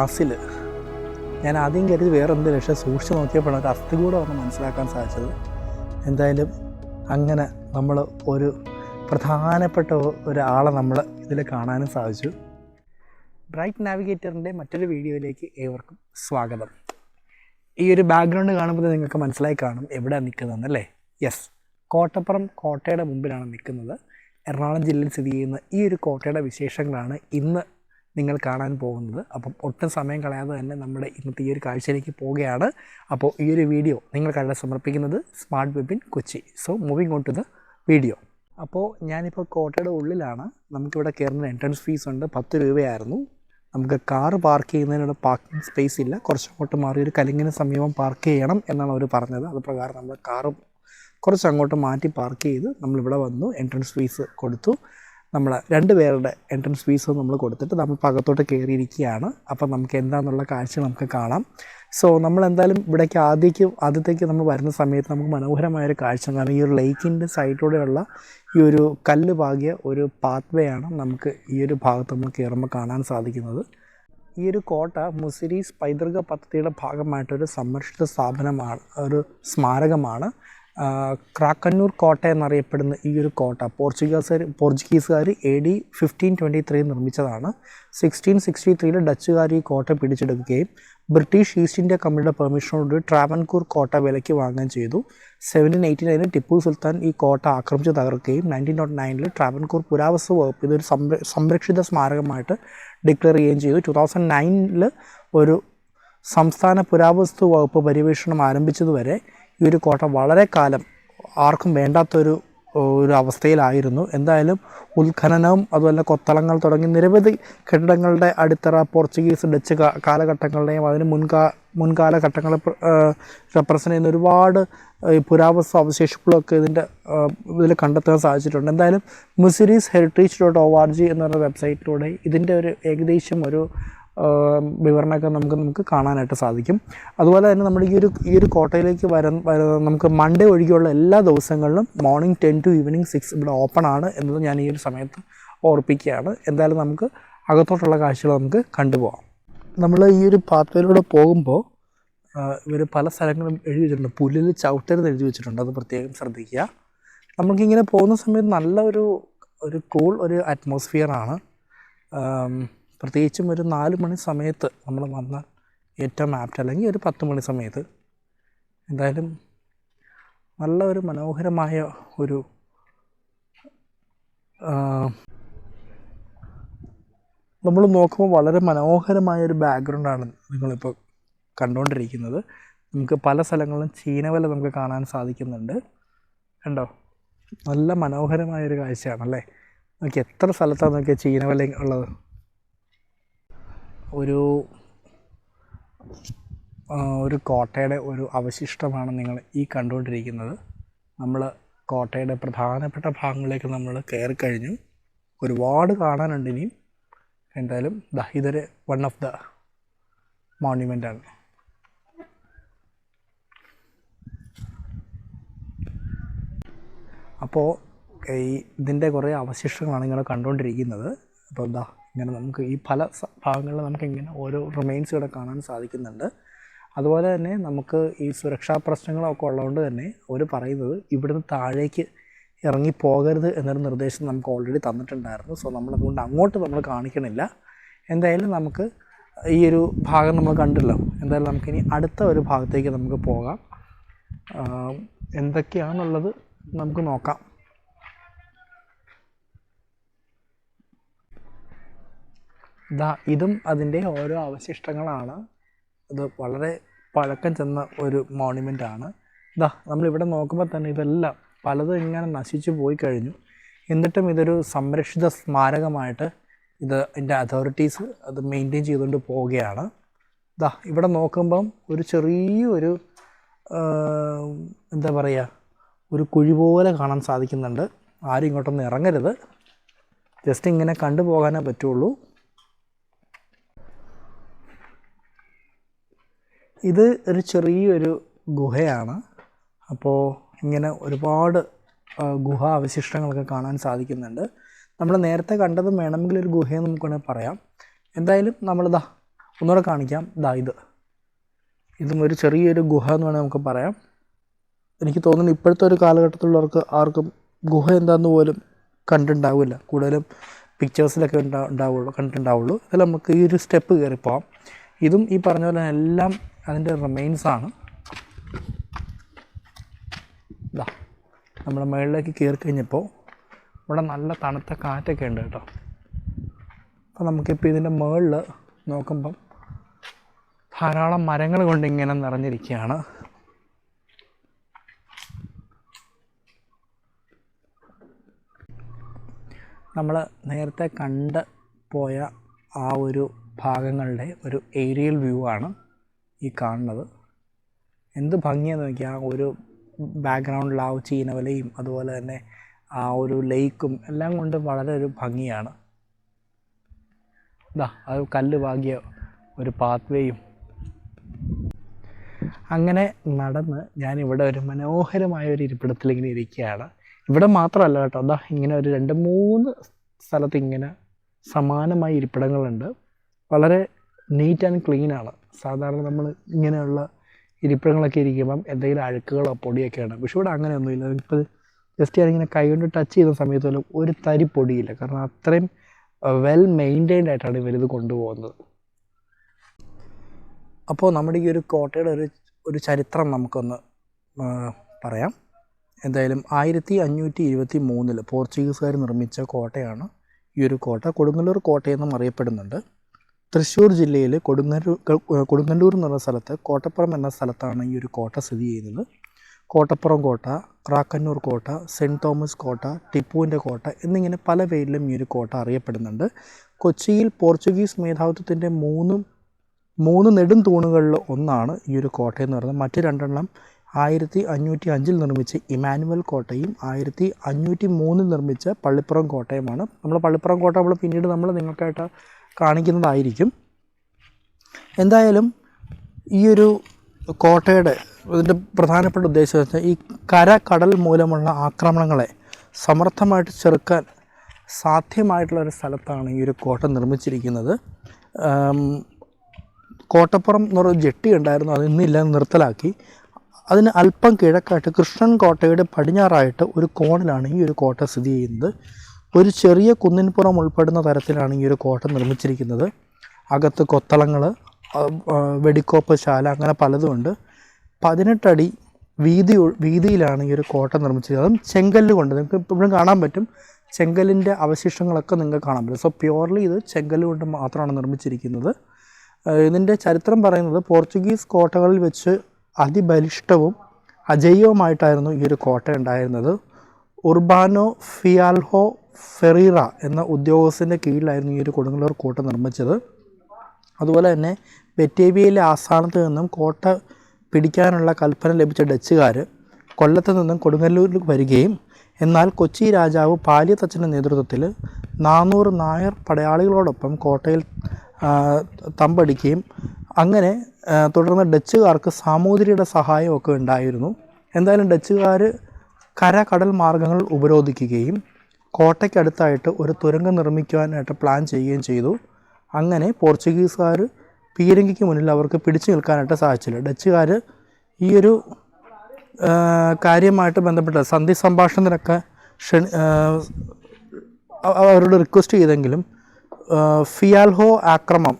ഗ്ലാസ്സിൽ ഞാൻ ആദ്യം കരുതി വേറെ എന്തെങ്കിലും പക്ഷേ സൂക്ഷിച്ച് നോക്കിയപ്പോഴാണ് ഒരു അസ്ഥി കൂടെ വന്ന് മനസ്സിലാക്കാൻ സാധിച്ചത്. എന്തായാലും അങ്ങനെ നമ്മൾ ഒരു പ്രധാനപ്പെട്ട ഒരാളെ നമ്മൾ ഇതിൽ കാണാനും സാധിച്ചു. ബ്രൈറ്റ് നാവിഗേറ്ററിൻ്റെ മറ്റൊരു വീഡിയോയിലേക്ക് ഏവർക്കും സ്വാഗതം. ഈ ഒരു ബാക്ക്ഗ്രൗണ്ട് കാണുമ്പോൾ നിങ്ങൾക്ക് മനസ്സിലായി കാണും എവിടെയാണ് നിൽക്കുന്നതെന്നല്ലേ. യെസ്, കോട്ടപ്പുറം കോട്ടയുടെ മുമ്പിലാണ് നിൽക്കുന്നത്. എറണാകുളം ജില്ലയിൽ സ്ഥിതി ചെയ്യുന്ന ഈ ഒരു കോട്ടയുടെ വിശേഷങ്ങളാണ് ഇന്ന് നിങ്ങൾ കാണാൻ പോകുന്നത്. അപ്പം ഒട്ടും സമയം കളയാതെ തന്നെ നമ്മുടെ ഇന്നത്തെ ഈ ഒരു കാഴ്ചയിലേക്ക് പോവുകയാണ്. അപ്പോൾ ഈ ഒരു വീഡിയോ നിങ്ങൾക്കായിട്ട് സമർപ്പിക്കുന്നത് സ്മാർട്ട് വെബിൻ Kochi. So moving on to the video. അപ്പോൾ ഞാനിപ്പോൾ കോട്ടയുടെ ഉള്ളിലാണ്. നമുക്കിവിടെ കയറുന്ന എൻട്രൻസ് ഫീസ് ഉണ്ട്, 10 രൂപയായിരുന്നു. നമുക്ക് കാറ് പാർക്ക് ചെയ്യുന്നതിനുള്ള പാർക്കിംഗ് സ്പേസ് ഇല്ല. കുറച്ചങ്ങോട്ട് മാറി ഒരു കലിങ്ങിന് സമീപം പാർക്ക് ചെയ്യണം എന്നാണ് അവർ പറഞ്ഞത്. അത് പ്രകാരം നമ്മൾ കാറ് കുറച്ചങ്ങോട്ട് മാറ്റി പാർക്ക് ചെയ്ത് നമ്മളിവിടെ വന്നു. എൻട്രൻസ് ഫീസ് കൊടുത്തു. നമ്മൾ 2 പേരുടെ എൻട്രൻസ് ഫീസ് നമ്മൾ കൊടുത്തിട്ട് നമ്മൾ അകത്തോട്ട് കയറിയിരിക്കുകയാണ്. അപ്പം നമുക്ക് എന്താണെന്നുള്ള കാഴ്ച നമുക്ക് കാണാം. സോ നമ്മളെന്തായാലും ഇവിടേക്ക് ആദ്യത്തേക്ക് നമ്മൾ വരുന്ന സമയത്ത് നമുക്ക് മനോഹരമായൊരു കാഴ്ച. കാരണം ഈ ഒരു ലേക്കിൻ്റെ സൈഡിലൂടെയുള്ള ഈ ഒരു കല്ല് പാകിയ ഒരു പാത്ത് വേ ആണ് നമുക്ക് ഈ ഒരു ഭാഗത്ത് നമ്മൾ കയറുമ്പോൾ കാണാൻ സാധിക്കുന്നത്. ഈ ഒരു കോട്ട മുസിരീസ് പൈതൃക പദ്ധതിയുടെ ഭാഗമായിട്ടൊരു സംരക്ഷിത സ്ഥാപനമാണ്, ഒരു സ്മാരകമാണ്. ക്രാക്കന്നൂർ കോട്ട എന്നറിയപ്പെടുന്ന ഈ ഒരു കോട്ട പോർച്ചുഗീസുകാർ AD 1523 നിർമ്മിച്ചതാണ്. 1663 ഡച്ചുകാർ ഈ കോട്ട പിടിച്ചെടുക്കുകയും ബ്രിട്ടീഷ് ഈസ്റ്റ് ഇന്ത്യ കമ്പനിയുടെ പെർമിഷനോട് ട്രാവൻകൂർ കോട്ട വിലയ്ക്ക് വാങ്ങുകയും ചെയ്തു. 1789 ടിപ്പു സുൽത്താൻ ഈ കോട്ട ആക്രമിച്ച് തകർക്കുകയും 1909 ട്രാവൻകൂർ പുരാവസ്തു വകുപ്പ് ഇതൊരു സംരക്ഷിത സ്മാരകമായിട്ട് ഡിക്ലെയർ ചെയ്യുകയും ചെയ്തു. 2009 ഒരു സംസ്ഥാന പുരാവസ്തു വകുപ്പ് പര്യവേഷണം ആരംഭിച്ചതുവരെ ഈ ഒരു കോട്ട വളരെ കാലം ആർക്കും വേണ്ടാത്തൊരു അവസ്ഥയിലായിരുന്നു. എന്തായാലും ഉത്ഖനനവും അതുപോലെ കൊത്തളങ്ങൾ തുടങ്ങി നിരവധി കെട്ടിടങ്ങളുടെ അടിത്തറ പോർച്ചുഗീസ് ഡച്ച് കാലഘട്ടങ്ങളുടെയും അതിന് മുൻകാലഘട്ടങ്ങളെ റെപ്രസെൻ്റ് ചെയ്യുന്ന ഒരുപാട് പുരാവസ്തു അവശേഷിപ്പുകളൊക്കെ ഇതിൽ കണ്ടെത്താൻ സാധിച്ചിട്ടുണ്ട്. എന്തായാലും muziris.org എന്ന പറഞ്ഞ വെബ്സൈറ്റിലൂടെ ഇതിൻ്റെ ഒരു ഏകദേശം ഒരു വിവരണമൊക്കെ നമുക്ക് കാണാനായിട്ട് സാധിക്കും. അതുപോലെ തന്നെ നമ്മൾ ഈ ഒരു കോട്ടയിലേക്ക് നമുക്ക് മൺഡേ ഒഴികെയുള്ള എല്ലാ ദിവസങ്ങളിലും മോർണിംഗ് 10 to ഈവനിങ് 6 ഇവിടെ ഓപ്പൺ ആണ് എന്നത് ഞാൻ ഈ ഒരു സമയത്ത് ഓർപ്പിക്കുകയാണ്. എന്തായാലും നമുക്ക് അകത്തോട്ടുള്ള കാഴ്ചകൾ നമുക്ക് കണ്ടുപോകാം. നമ്മൾ ഈ ഒരു പാത്വേയിലൂടെ പോകുമ്പോൾ ഇവർ പല സ്ഥലങ്ങളും എഴുതി വെച്ചിട്ടുണ്ട്. പുല്ലിൽ ചവിട്ടരുത് എഴുതി വെച്ചിട്ടുണ്ട്, അത് പ്രത്യേകം ശ്രദ്ധിക്കുക. നമുക്കിങ്ങനെ പോകുന്ന സമയത്ത് നല്ല ഒരു കൂൾ ഒരു അറ്റ്മോസ്ഫിയറാണ്. പ്രത്യേകിച്ചും ഒരു 4 മണി സമയത്ത് നമ്മൾ വന്നാൽ ഏറ്റവും ആപ്റ്റ്, അല്ലെങ്കിൽ ഒരു 10 മണി സമയത്ത്. എന്തായാലും നല്ല ഒരു മനോഹരമായ ഒരു നമ്മൾ നോക്കുമ്പോൾ വളരെ മനോഹരമായൊരു ബാക്ക്ഗ്രൗണ്ടാണ് നിങ്ങളിപ്പോൾ കണ്ടുകൊണ്ടിരിക്കുന്നത്. നമുക്ക് പല സ്ഥലങ്ങളിലും ചീനവല നമുക്ക് കാണാൻ സാധിക്കുന്നുണ്ട്. കണ്ടോ, നല്ല മനോഹരമായൊരു കാഴ്ചയാണല്ലേ. നമുക്ക് എത്ര സ്ഥലത്താണ് നോക്കിയാൽ ചീനവല ഉള്ളത്. ഒരു കോട്ടയുടെ ഒരു അവശിഷ്ടമാണ് നിങ്ങൾ ഈ കണ്ടുകൊണ്ടിരിക്കുന്നത്. നമ്മൾ കോട്ടയുടെ പ്രധാനപ്പെട്ട ഭാഗങ്ങളിലേക്ക് നമ്മൾ കയറിക്കഴിഞ്ഞു. ഒരുപാട് കാണാനുണ്ട് ഇനിയും. എന്തായാലും ഇതൊരു വൺ ഓഫ് ദ മോണ്യുമെൻ്റാണ്. അപ്പോൾ ഇതിൻ്റെ കുറേ അവശിഷ്ടങ്ങളാണ് നിങ്ങൾ കണ്ടുകൊണ്ടിരിക്കുന്നത്. അപ്പോൾ ഇങ്ങനെ നമുക്ക് ഈ പല ഭാഗങ്ങളിൽ നമുക്കിങ്ങനെ ഓരോ റിമൈൻസ് ഇവിടെ കാണാൻ സാധിക്കുന്നുണ്ട്. അതുപോലെ തന്നെ നമുക്ക് ഈ സുരക്ഷാ പ്രശ്നങ്ങളൊക്കെ ഉള്ളതുകൊണ്ട് തന്നെ അവർ പറയുന്നത് ഇവിടുന്ന് താഴേക്ക് ഇറങ്ങിപ്പോകരുത് എന്നൊരു നിർദ്ദേശം നമുക്ക് ഓൾറെഡി തന്നിട്ടുണ്ടായിരുന്നു. സോ നമ്മളതുകൊണ്ട് അങ്ങോട്ട് നമ്മൾ കാണിക്കണില്ല. എന്തായാലും നമുക്ക് ഈ ഒരു ഭാഗം നമ്മൾ കണ്ടല്ലോ. എന്തായാലും നമുക്കിനി അടുത്ത ഒരു ഭാഗത്തേക്ക് നമുക്ക് പോകാം. എന്തൊക്കെയാണെന്നുള്ളത് നമുക്ക് നോക്കാം. ഇതും അതിൻ്റെ ഓരോ അവശിഷ്ടങ്ങളാണ്. ഇത് വളരെ പഴക്കം ചെന്ന ഒരു മോണ്യുമെൻ്റാണ്. നമ്മളിവിടെ നോക്കുമ്പോൾ തന്നെ ഇതെല്ലാം പലതും ഇങ്ങനെ നശിച്ചു പോയി കഴിഞ്ഞു. എന്നിട്ടും ഇതൊരു സംരക്ഷിത സ്മാരകമായിട്ട് ഇതിൻ്റെ അതോറിറ്റീസ് അത് മെയിൻറ്റെയിൻ ചെയ്തുകൊണ്ട് പോവുകയാണ്. ഇവിടെ നോക്കുമ്പം ഒരു ചെറിയൊരു എന്താ പറയുക, ഒരു കുഴി പോലെ കാണാൻ സാധിക്കുന്നുണ്ട്. ആരും ഇങ്ങോട്ടൊന്നും ഇറങ്ങരുത്, ജസ്റ്റ് ഇങ്ങനെ കണ്ടുപോകാനേ പറ്റുള്ളൂ. ഇത് ഒരു ചെറിയൊരു ഗുഹയാണ്. അപ്പോൾ ഇങ്ങനെ ഒരുപാട് ഗുഹാവശിഷ്ടങ്ങളൊക്കെ കാണാൻ സാധിക്കുന്നുണ്ട്. നമ്മൾ നേരത്തെ കണ്ടതും വേണമെങ്കിൽ ഒരു ഗുഹയെന്ന് നമുക്ക് വേണമെങ്കിൽ പറയാം. എന്തായാലും നമ്മളിതാ ഒന്നുകൂടെ കാണിക്കാം. ഇതും ഒരു ചെറിയൊരു ഗുഹ എന്ന് വേണമെങ്കിൽ നമുക്ക് പറയാം. എനിക്ക് തോന്നുന്നു ഇപ്പോഴത്തെ ഒരു കാലഘട്ടത്തിലുള്ളവർക്ക് ആർക്കും ഗുഹ എന്താണെന്ന് പോലും കണ്ടിട്ടുണ്ടാവില്ല. കൂടുതലും പിക്ചേഴ്സിലൊക്കെ കണ്ടിട്ടുണ്ടാവുള്ളൂ. ഇതിൽ നമുക്ക് ഈ ഒരു സ്റ്റെപ്പ് കയറിപ്പോവാം. ഇതും ഈ പറഞ്ഞ പോലെ എല്ലാം അതിൻ്റെ റിമെയിൻസാണ്. നമ്മുടെ മുകളിലേക്ക് കയറി കഴിഞ്ഞപ്പോൾ ഇവിടെ നല്ല തണുത്ത കാറ്റൊക്കെ ഉണ്ട് കേട്ടോ. അപ്പോൾ നമുക്കിപ്പോൾ ഇതിൻ്റെ മുകളിൽ നോക്കുമ്പം ധാരാളം മരങ്ങൾ കൊണ്ട് ഇങ്ങനെ നിറഞ്ഞിരിക്കുകയാണ്. നമ്മൾ നേരത്തെ കണ്ട് പോയ ആ ഒരു ഭാഗങ്ങളുടെ ഒരു ഏരിയൽ വ്യൂ ആണ് ഈ കാണുന്നത്. എന്ത് ഭംഗിയാന്ന് നോക്കിയാൽ ആ ഒരു ബാക്ക്ഗ്രൗണ്ടിൽ ആ ചീനവലയും അതുപോലെ തന്നെ ആ ഒരു ലേക്കും എല്ലാം കൊണ്ട് വളരെ ഒരു ഭംഗിയാണ്. അത് കല്ല് പാകിയ ഒരു പാത്വേയും. അങ്ങനെ നടന്ന് ഞാനിവിടെ ഒരു മനോഹരമായ ഒരു ഇരിപ്പിടത്തിൽ ഇങ്ങനെ ഇരിക്കുകയാണ്. ഇവിടെ മാത്രമല്ല കേട്ടോ, ഇങ്ങനെ ഒരു 2-3 സ്ഥലത്ത് ഇങ്ങനെ സമാനമായ ഇരിപ്പിടങ്ങളുണ്ട്. വളരെ നീറ്റ് ആൻഡ് ക്ലീനാണ്. സാധാരണ നമ്മൾ ഇങ്ങനെയുള്ള ഇരിപ്പിടങ്ങളൊക്കെ ഇരിക്കുമ്പം എന്തെങ്കിലും അഴുക്കുകളോ പൊടിയൊക്കെയാണ്. പക്ഷെ ഇവിടെ അങ്ങനെയൊന്നുമില്ല. ഇപ്പോൾ ജസ്റ്റ് ഞാനിങ്ങനെ കൈ കൊണ്ട് ടച്ച് ചെയ്യുന്ന സമയത്ത് പോലും ഒരു തരി പൊടിയില്ല. കാരണം അത്രയും വെൽ മെയിൻറ്റൈൻഡ് ആയിട്ടാണ് ഇവരിത് കൊണ്ടുപോകുന്നത്. അപ്പോൾ നമ്മുടെ ഈ ഒരു കോട്ടയുടെ ഒരു ചരിത്രം നമുക്കൊന്ന് പറയാം. എന്തായാലും 1523 പോർച്ചുഗീസുകാർ നിർമ്മിച്ച കോട്ടയാണ് ഈ ഒരു കോട്ട. കൊടുങ്ങല്ലൂർ കോട്ടയെന്നും അറിയപ്പെടുന്നുണ്ട്. തൃശ്ശൂർ ജില്ലയിൽ കൊടുങ്ങല്ലൂർ എന്നുള്ള സ്ഥലത്ത് കോട്ടപ്പുറം എന്ന സ്ഥലത്താണ് ഈ ഒരു കോട്ട സ്ഥിതി ചെയ്യുന്നത്. കോട്ടപ്പുറം കോട്ട, ക്രാക്കന്നൂർ കോട്ട, സെൻറ്റ് തോമസ് കോട്ട, ടിപ്പുവിൻ്റെ കോട്ട എന്നിങ്ങനെ പല പേരിലും ഈ ഒരു കോട്ട അറിയപ്പെടുന്നുണ്ട്. കൊച്ചിയിൽ പോർച്ചുഗീസ് മേധാവിത്വത്തിൻ്റെ മൂന്ന് നെടും തൂണുകളിൽ ഒന്നാണ് ഈ ഒരു കോട്ടയെന്ന് പറയുന്നത്. മറ്റ് 2 1505 നിർമ്മിച്ച ഇമാനുവൽ കോട്ടയും 1503 നിർമ്മിച്ച പള്ളിപ്പുറം കോട്ടയുമാണ്. നമ്മൾ പള്ളിപ്പുറം കോട്ട പിന്നീട് നിങ്ങൾക്കായിട്ട് കാണിക്കുന്നതായിരിക്കും. എന്തായാലും ഈ ഒരു കോട്ടയുടെ ഇതിൻ്റെ പ്രധാനപ്പെട്ട ഉദ്ദേശം വെച്ചാൽ ഈ കടൽ മൂലമുള്ള ആക്രമണങ്ങളെ സമർത്ഥമായിട്ട് ചെറുക്കാൻ സാധ്യമായിട്ടുള്ളൊരു സ്ഥലത്താണ് ഈ ഒരു കോട്ട നിർമ്മിച്ചിരിക്കുന്നത്. കോട്ടപ്പുറം എന്ന് പറഞ്ഞ ജെട്ടി ഉണ്ടായിരുന്നു, അത് ഇന്നില്ല, നിർത്തലാക്കി. അതിന് അല്പം കിഴക്കായിട്ട് കൃഷ്ണൻ കോട്ടയുടെ പടിഞ്ഞാറായിട്ട് ഒരു കോണിലാണ് ഈ ഒരു കോട്ട സ്ഥിതി ചെയ്യുന്നത്. ഒരു ചെറിയ കുന്നിൻപുറം ഉൾപ്പെടുന്ന തരത്തിലാണ് ഈ ഒരു കോട്ട നിർമ്മിച്ചിരിക്കുന്നത്. അകത്ത് കൊത്തളങ്ങൾ, വെടിക്കോപ്പ് ശാല, അങ്ങനെ പലതുമുണ്ട്. 18 അടി വീതിയിലാണ് ഈ ഒരു കോട്ട നിർമ്മിച്ചിരിക്കുന്നത്. അതും ചെങ്കല്ല് കൊണ്ട്. നിങ്ങൾക്ക് ഇപ്പോഴും കാണാൻ പറ്റും, ചെങ്കല്ലിൻ്റെ അവശിഷ്ടങ്ങളൊക്കെ നിങ്ങൾക്ക് കാണാൻ പറ്റും. സോ പ്യുവർലി ഇത് ചെങ്കല്ല് കൊണ്ട് മാത്രമാണ് നിർമ്മിച്ചിരിക്കുന്നത്. ഇതിൻ്റെ ചരിത്രം പറയുന്നത് പോർച്ചുഗീസ് കോട്ടകളിൽ വെച്ച് അതിബലിഷ്ഠവും അജയ്യവുമായിട്ടായിരുന്നു ഈ ഒരു കോട്ട ഉണ്ടായിരുന്നത്. ഉർബാനോ ഫിയാൽഹോ ഫെറീറ എന്ന ഉദ്യോഗസ്ഥൻ്റെ കീഴിലായിരുന്നു ഈ ഒരു കൊടുങ്ങല്ലൂർ കോട്ട നിർമ്മിച്ചത്. അതുപോലെ തന്നെ ബറ്റേവിയയിലെ ആസ്ഥാനത്ത് നിന്നും കോട്ട പിടിക്കാനുള്ള കൽപ്പന ലഭിച്ച ഡച്ചുകാർ കൊല്ലത്ത് നിന്നും കൊടുങ്ങല്ലൂരിൽ വരികയും എന്നാൽ കൊച്ചി രാജാവ് പാലിയത്തച്ഛൻ്റെ നേതൃത്വത്തിൽ 400 നായർ പടയാളികളോടൊപ്പം കോട്ടയിൽ തമ്പടിക്കുകയും അങ്ങനെ തുടർന്ന് ഡച്ചുകാർക്ക് സാമൂതിരിയുടെ സഹായമൊക്കെ ഉണ്ടായിരുന്നു. എന്തായാലും ഡച്ചുകാർ കടൽ മാർഗങ്ങൾ ഉപരോധിക്കുകയും കോട്ടയ്ക്കടുത്തായിട്ട് ഒരു തുരങ്കം നിർമ്മിക്കുവാനായിട്ട് പ്ലാൻ ചെയ്യുകയും ചെയ്തു. അങ്ങനെ പോർച്ചുഗീസുകാർ പീരങ്കിക്ക് മുന്നിൽ അവർക്ക് പിടിച്ചു നിൽക്കാനായിട്ട് സാധിച്ചില്ല. ഡച്ചുകാർ ഈ ഒരു കാര്യമായിട്ട് ബന്ധപ്പെട്ട സന്ധി സംഭാഷണത്തിനൊക്കെ അവരോട് റിക്വസ്റ്റ് ചെയ്തെങ്കിലും ഫിയാൽഹോ ആക്രമണം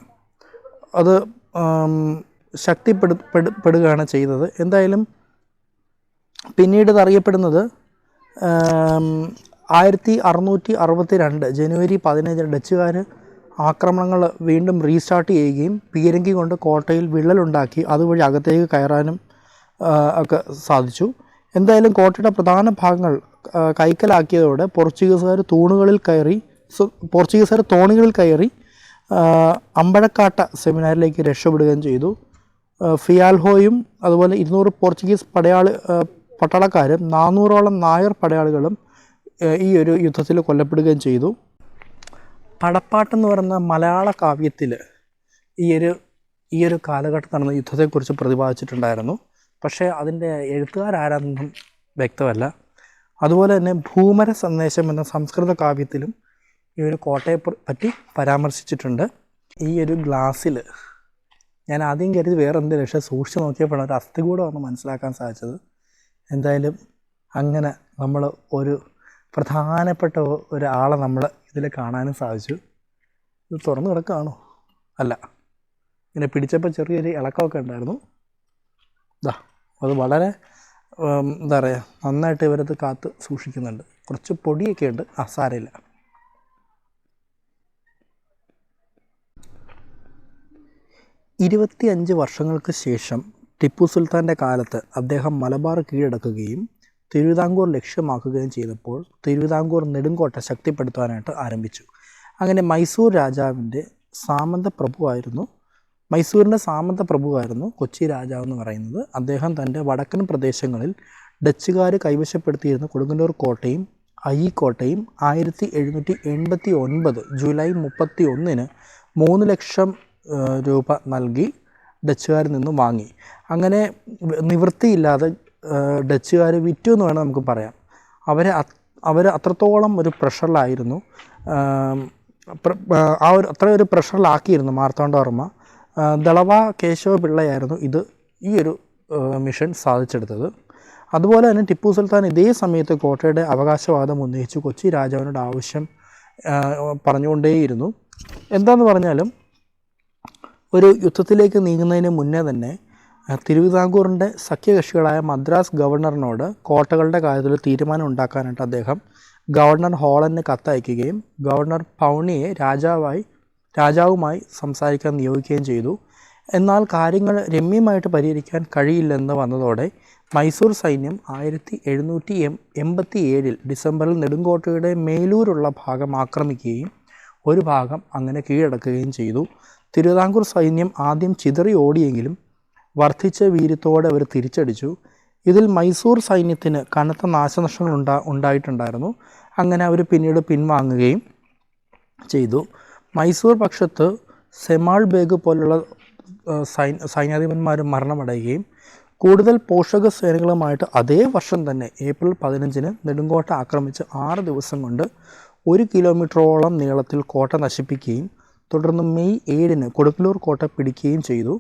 അത് ശക്തിപ്പെടുകയാണ് ചെയ്തത്. എന്തായാലും പിന്നീട് ഇത് അറിയപ്പെടുന്നത് 1662 ജനുവരി 15 ഡച്ചുകാർ ആക്രമണങ്ങൾ വീണ്ടും റീസ്റ്റാർട്ട് ചെയ്യുകയും പീരങ്കി കൊണ്ട് കോട്ടയിൽ വിള്ളലുണ്ടാക്കി അതുവഴി അകത്തേക്ക് കയറാനും ഒക്കെ സാധിച്ചു. എന്തായാലും കോട്ടയുടെ പ്രധാന ഭാഗങ്ങൾ കൈക്കലാക്കിയതോടെ പോർച്ചുഗീസുകാർ തോണികളിൽ കയറി അമ്പഴക്കാട്ട സെമിനാരിലേക്ക് രക്ഷപ്പെടുകയും ചെയ്തു. ഫിയാൽഹോയും അതുപോലെ 200 പോർച്ചുഗീസ് പട്ടാളക്കാരും 400ഓളം നായർ പടയാളികളും ഈ ഒരു യുദ്ധത്തിൽ കൊല്ലപ്പെടുകയും ചെയ്തു. പടപ്പാട്ടെന്ന് പറയുന്ന മലയാള കാവ്യത്തിൽ ഈ ഒരു കാലഘട്ടത്തിൽ നടന്ന യുദ്ധത്തെക്കുറിച്ച് പ്രതിപാദിച്ചിട്ടുണ്ടായിരുന്നു. പക്ഷേ അതിൻ്റെ എഴുത്തുകാരാരെന്നും വ്യക്തമല്ല. അതുപോലെ തന്നെ ഭൂമര സന്ദേശം എന്ന സംസ്കൃത കാവ്യത്തിലും ഈ ഒരു കോട്ടയെ പറ്റി പരാമർശിച്ചിട്ടുണ്ട്. ഈ ഒരു ഗ്ലാസ്സിൽ ഞാൻ ആദ്യം കരുതി വേറെ എന്തെങ്കിലും, പക്ഷേ സൂക്ഷിച്ച് നോക്കിയപ്പോഴാണ് ഒരു അസ്ഥികൂടമാണ് മനസ്സിലാക്കാൻ സാധിച്ചത്. എന്തായാലും അങ്ങനെ നമ്മൾ ഒരു പ്രധാനപ്പെട്ട ഒരാളെ നമ്മൾ ഇതിൽ കാണാനും സാധിച്ചു. ഇത് തുറന്നു കിടക്കുകയാണോ? അല്ല, ഇങ്ങനെ പിടിച്ചപ്പോൾ ചെറിയൊരു ഇളക്കമൊക്കെ ഉണ്ടായിരുന്നു. അത് വളരെ എന്താ പറയുക, നന്നായിട്ട് ഇവരത് കാത്ത് സൂക്ഷിക്കുന്നുണ്ട്. കുറച്ച് പൊടിയൊക്കെ ഉണ്ട്, സാരമില്ല. ഇരുപത്തിയഞ്ച് വർഷങ്ങൾക്ക് ശേഷം ടിപ്പു സുൽത്താൻ്റെ കാലത്ത് അദ്ദേഹം മലബാർ കീഴടക്കുകയും തിരുവിതാംകൂർ ലക്ഷ്യമാക്കുകയും ചെയ്തപ്പോൾ തിരുവിതാംകൂർ നെടുങ്കോട്ട ശക്തിപ്പെടുത്താനായിട്ട് ആരംഭിച്ചു. അങ്ങനെ മൈസൂർ രാജാവിൻ്റെ മൈസൂരിൻ്റെ സാമന്ത പ്രഭുവായിരുന്നു കൊച്ചി രാജാവ് എന്ന് പറയുന്നത്. അദ്ദേഹം തൻ്റെ വടക്കൻ പ്രദേശങ്ങളിൽ ഡച്ചുകാർ കൈവശപ്പെടുത്തിയിരുന്ന കൊടുങ്ങല്ലൂർ കോട്ടയും അയ്യിക്കോട്ടയും 1789 ജൂലൈ 31 3 ലക്ഷം രൂപ നൽകി ഡച്ചുകാരിൽ നിന്നും വാങ്ങി. അങ്ങനെ നിവൃത്തിയില്ലാതെ ഡച്ചുകാർ വിറ്റു എന്ന് വേണം നമുക്ക് പറയാം. അവർ അത്രത്തോളം ഒരു പ്രഷറിലായിരുന്നു, അത്രയൊരു പ്രഷറിലാക്കിയിരുന്നു മാർത്താണ്ഡവർമ്മ. ദളവ കേശവ പിള്ളയായിരുന്നു ഈ ഒരു മിഷൻ സാധിച്ചെടുത്തത്. അതുപോലെ തന്നെ ടിപ്പു സുൽത്താൻ ഇതേ സമയത്ത് കോട്ടയുടെ അവകാശവാദം ഉന്നയിച്ച് കൊച്ചി രാജാവിനോട് ആവശ്യം പറഞ്ഞുകൊണ്ടേയിരുന്നു. എന്താണെന്ന് പറഞ്ഞാലും ഒരു യുദ്ധത്തിലേക്ക് നീങ്ങുന്നതിന് മുന്നേ തന്നെ തിരുവിതാംകൂറിൻ്റെ സഖ്യകക്ഷികളായ മദ്രാസ് ഗവർണറിനോട് കോട്ടകളുടെ കാര്യത്തിൽ തീരുമാനം ഉണ്ടാക്കാനായിട്ട് അദ്ദേഹം ഗവർണർ ഹോളന് കത്തയക്കുകയും ഗവർണർ പൗണിയെ രാജാവുമായി സംസാരിക്കാൻ നിയോഗിക്കുകയും ചെയ്തു. എന്നാൽ കാര്യങ്ങൾ രമ്യമായിട്ട് പരിഹരിക്കാൻ കഴിയില്ലെന്ന് വന്നതോടെ മൈസൂർ സൈന്യം 1787 ഡിസംബറിൽ നെടുങ്കോട്ടയുടെ മേലൂരുള്ള ഭാഗം ആക്രമിക്കുകയും ഒരു ഭാഗം അങ്ങനെ കീഴടക്കുകയും ചെയ്തു. തിരുവിതാംകൂർ സൈന്യം ആദ്യം ചിതറി ഓടിയെങ്കിലും വർദ്ധിച്ച വീര്യത്തോടെ അവർ തിരിച്ചടിച്ചു. ഇതിൽ മൈസൂർ സൈന്യത്തിന് കനത്ത നാശനഷ്ടങ്ങൾ ഉണ്ടായിട്ടുണ്ടായിരുന്നു. അങ്ങനെ അവർ പിന്നീട് പിൻവാങ്ങുകയും ചെയ്തു. മൈസൂർ പക്ഷത്ത് സെമാൾ ബേഗ് പോലുള്ള സൈന്യാധിപന്മാർ മരണമടയുകയും കൂടുതൽ പോഷക സേനകളുമായിട്ട് അതേ വർഷം തന്നെ ഏപ്രിൽ 15 നെടുങ്കോട്ട ആക്രമിച്ച് 6 ദിവസം കൊണ്ട് 1 കിലോമീറ്ററോളം നീളത്തിൽ കോട്ട നശിപ്പിക്കുകയും തുടർന്ന് മെയ് 7 കൊടുങ്ങല്ലൂർ കോട്ട പിടിക്കുകയും ചെയ്തു.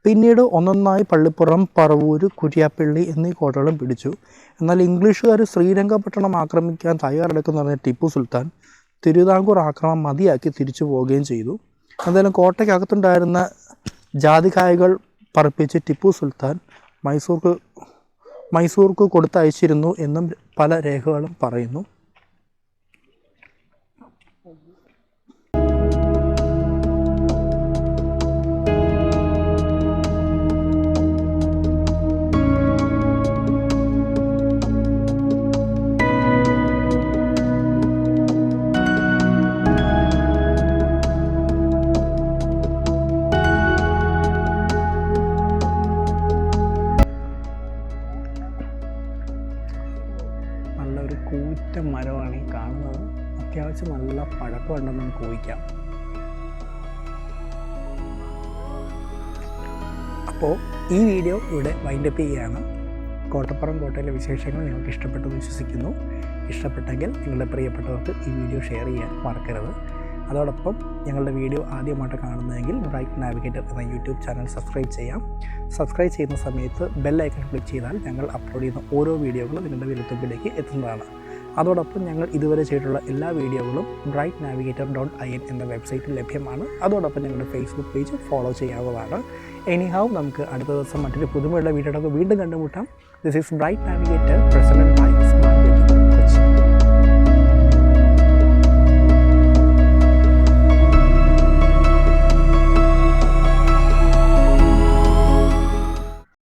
പിന്നീട് ഒന്നൊന്നായി പള്ളിപ്പുറം, പറവൂർ, കുര്യാപ്പള്ളി എന്നീ കോട്ടകളും പിടിച്ചു. എന്നാൽ ഇംഗ്ലീഷുകാർ ശ്രീരംഗപട്ടണം ആക്രമിക്കാൻ തയ്യാറെടുക്കുന്ന പറഞ്ഞ ടിപ്പു സുൽത്താൻ തിരുവിതാംകൂർ ആക്രമണം മതിയാക്കി തിരിച്ചു പോവുകയും ചെയ്തു. എന്തായാലും കോട്ടയ്ക്കകത്തുണ്ടായിരുന്ന ജാതികായകൾ പറപ്പിച്ച് ടിപ്പു സുൽത്താൻ മൈസൂർക്ക് കൊടുത്തയച്ചിരുന്നു എന്നും പല രേഖകളും പറയുന്നു. മരമാണ് ഈ കാണുന്നത്. അത്യാവശ്യം നല്ല പഴക്കമുണ്ടെന്ന് നമുക്ക് ഊഹിക്കാം. അപ്പോൾ ഈ വീഡിയോ ഇവിടെ വൈൻഡപ്പ് ചെയ്യുകയാണ്. കോട്ടപ്പുറം കോട്ടയിലെ വിശേഷങ്ങൾ നിങ്ങൾക്ക് ഇഷ്ടപ്പെട്ടെന്ന് വിശ്വസിക്കുന്നു. ഇഷ്ടപ്പെട്ടെങ്കിൽ നിങ്ങളുടെ പ്രിയപ്പെട്ടവർക്ക് ഈ വീഡിയോ ഷെയർ ചെയ്യാൻ മറക്കരുത്. അതോടൊപ്പം ഞങ്ങളുടെ വീഡിയോ ആദ്യമായിട്ട് കാണുന്നതെങ്കിൽ ബ്രൈറ്റ് നാവിഗേറ്റർ എന്ന യൂട്യൂബ് ചാനൽ സബ്സ്ക്രൈബ് ചെയ്യാം. സബ്സ്ക്രൈബ് ചെയ്യുന്ന സമയത്ത് ബെൽ ഐക്കൺ ക്ലിക്ക് ചെയ്താൽ ഞങ്ങൾ അപ്ലോഡ് ചെയ്യുന്ന ഓരോ വീഡിയോകളും നിങ്ങളുടെ വിരൽത്തുമ്പിലേക്ക് എത്തുന്നതാണ്. അതോടൊപ്പം ഞങ്ങൾ ഇതുവരെ ചെയ്തിട്ടുള്ള എല്ലാ വീഡിയോകളും brightnavigator.in എന്ന വെബ്സൈറ്റിൽ ലഭ്യമാണ്. അതോടൊപ്പം ഞങ്ങളുടെ ഫേസ്ബുക്ക് പേജ് ഫോളോ ചെയ്യാവുന്നതാണ്. എനിഹൗ നമുക്ക് അടുത്ത ദിവസം മറ്റൊരു പുതുമയുള്ള വീഡിയോകളൊക്കെ വീണ്ടും കണ്ടുമുട്ടാം. This is bright navigator present